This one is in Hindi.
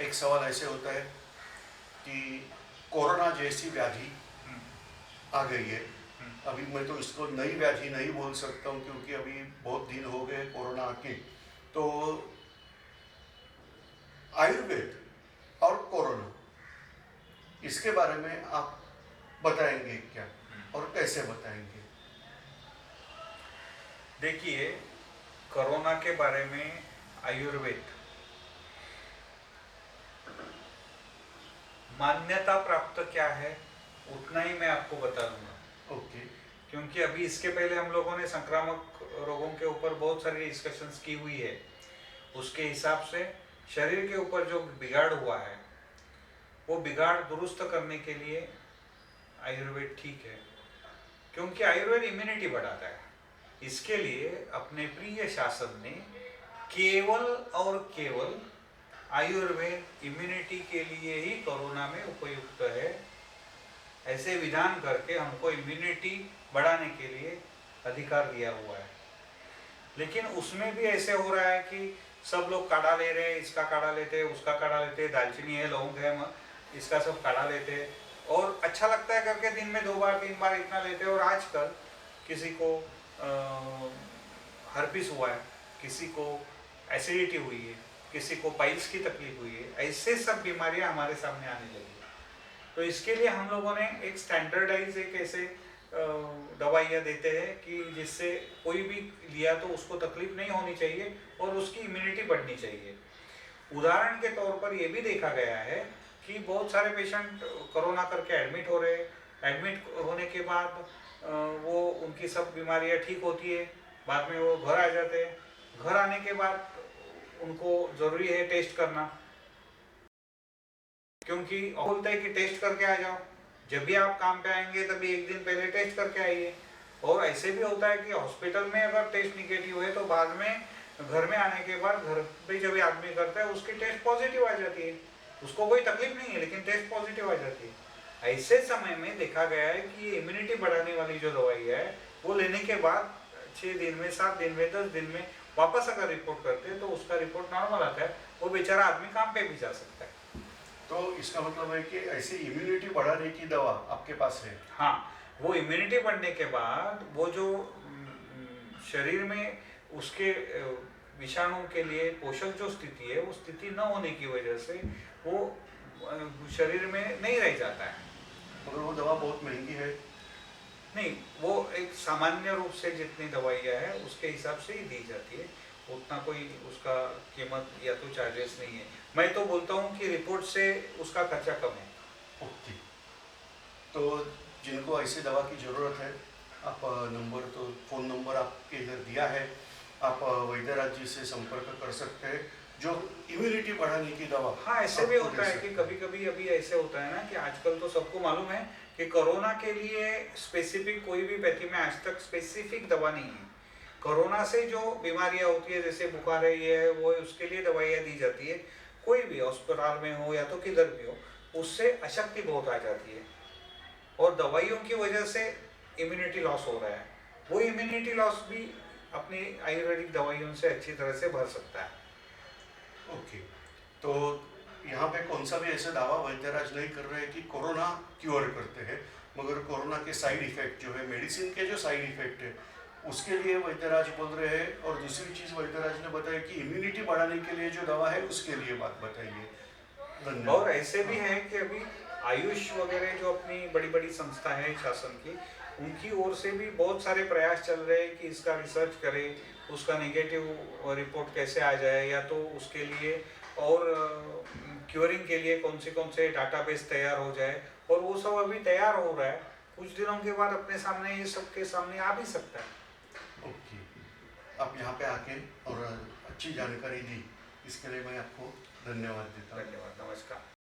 एक सवाल ऐसे होता है कि कोरोना जैसी व्याधि आ गई है। अभी मैं तो इसको नई व्याधि नहीं बोल सकता हूँ क्योंकि अभी बहुत दिन हो गए कोरोना आके। तो आयुर्वेद और कोरोना, इसके बारे में आप बताएंगे क्या और कैसे बताएंगे? देखिए, कोरोना के बारे में आयुर्वेद मान्यता प्राप्त क्या है उतना ही मैं आपको बता दूंगा। ओके। क्योंकि अभी इसके पहले हम लोगों ने संक्रामक रोगों के ऊपर बहुत सारी डिस्कशंस की हुई है। उसके हिसाब से शरीर के ऊपर जो बिगाड़ हुआ है वो बिगाड़ दुरुस्त करने के लिए आयुर्वेद ठीक है, क्योंकि आयुर्वेद इम्यूनिटी बढ़ाता है। इसके लिए अपने प्रिय शासन ने केवल और केवल आयुर्वेद इम्यूनिटी के लिए ही कोरोना में उपयुक्त है ऐसे विधान करके हमको इम्यूनिटी बढ़ाने के लिए अधिकार दिया हुआ है। लेकिन उसमें भी ऐसे हो रहा है कि सब लोग काढ़ा ले रहे हैं, इसका काढ़ा लेते हैं, उसका काढ़ा लेते हैं, दालचीनी है, लौंग है, इसका सब काढ़ा लेते हैं और अच्छा लगता है करके दिन में 2 बार 3 बार इतना लेते हैं। और आजकल किसी को हर्पिस हुआ है, किसी को एसिडिटी हुई है, किसी को पाइल्स की तकलीफ हुई है, ऐसे सब बीमारियां हमारे सामने आने लगी। तो इसके लिए हम लोगों ने एक स्टैंडर्डाइज एक ऐसे दवाइयाँ देते हैं कि जिससे कोई भी लिया तो उसको तकलीफ नहीं होनी चाहिए और उसकी इम्यूनिटी बढ़नी चाहिए। उदाहरण के तौर पर यह भी देखा गया है कि बहुत सारे पेशेंट कोरोना करके एडमिट हो रहे हैं। एडमिट होने के बाद वो उनकी सब बीमारियां ठीक होती है, बाद में वो घर आ जाते हैं। घर आने के बाद उनको ज़रूरी है टेस्ट करना, क्योंकि बोलता है कि टेस्ट करके आ जाओ। जब भी आप काम पे आएंगे तभी एक दिन पहले टेस्ट करके आइए। और ऐसे भी होता है कि हॉस्पिटल में अगर टेस्ट निगेटिव है तो बाद में घर में आने के बाद घर पे जब आदमी करता है उसकी टेस्ट पॉजिटिव आ जाती है, उसको कोई तकलीफ नहीं है लेकिन टेस्ट पॉजिटिव आ जाती है। ऐसे समय में देखा गया है कि ये इम्यूनिटी बढ़ाने वाली जो दवाई है वो लेने के बाद 6 दिन में, 7 दिन में, 10 दिन में वापस अगर रिपोर्ट करते हैं तो उसका रिपोर्ट नॉर्मल आता है, वो बेचारा आदमी काम पे भी जा सकता है। तो इसका मतलब है कि ऐसी इम्यूनिटी बढ़ाने की दवा आपके पास है? हाँ, वो इम्यूनिटी बढ़ने के बाद वो जो शरीर में उसके विषाणु के लिए पोषक जो स्थिति है वो स्थिति न होने की वजह से वो शरीर में नहीं रह जाता है। मगर वो दवा बहुत महंगी है? नहीं, वो एक सामान्य रूप से जितनी दवाइयाँ है उसके हिसाब से ही दी जाती है, उतना कोई उसका कीमत या तो चार्जेस नहीं है। मैं तो बोलता हूँ कि रिपोर्ट से उसका खर्चा कम है। ओके। तो जिनको ऐसी दवा की ज़रूरत है, आप नंबर तो फ़ोन नंबर आपके इधर दिया है, आप वैद्यराज जी से संपर्क कर सकते हैं जो इम्यूनिटी बढ़ाने की दवा। हाँ, ऐसे भी होता है कि कभी कभी अभी ऐसे होता है ना कि आजकल तो सबको मालूम है कि कोरोना के लिए स्पेसिफिक कोई भी पैथी में आज तक स्पेसिफिक दवा नहीं है। कोरोना से जो बीमारियां होती है जैसे बुखार है ये है वो है, उसके लिए दवाइयाँ दी जाती है। कोई भी अस्पताल में हो या तो किधर भी हो, उससे अशक्ति बहुत आ जाती है और दवाइयों की वजह से इम्यूनिटी लॉस हो रहा है। वो इम्यूनिटी लॉस भी अपनी आयुर्वेदिक दवाइयों से अच्छी तरह से भर सकता है। ओके। तो यहाँ पे कौन सा भी ऐसा दावा वैद्यराज नहीं कर रहे हैं कि कोरोना क्योर करते हैं, मगर कोरोना के साइड इफेक्ट जो है, मेडिसिन के जो साइड इफेक्ट है उसके लिए वैद्यराज बोल रहे हैं। और दूसरी चीज़ वैद्यराज ने बताया कि इम्यूनिटी बढ़ाने के लिए जो दवा है उसके लिए बात बताइए। धन्यवाद। और ऐसे भी है कि अभी आयुष वगैरह जो अपनी बड़ी बड़ी संस्था है शासन की, उनकी ओर से भी बहुत सारे प्रयास चल रहे हैं कि इसका रिसर्च करें, उसका नेगेटिव रिपोर्ट कैसे आ जाए, या तो उसके लिए और क्योरिंग के लिए कौन से डाटाबेस तैयार हो जाए। और वो सब अभी तैयार हो रहा है, कुछ दिनों के बाद अपने सामने ये सबके सामने आ भी सकता है। ओके। आप यहाँ पे आके और अच्छी जानकारी दी, इसके लिए मैं आपको धन्यवाद देता हूँ। धन्यवाद, नमस्कार।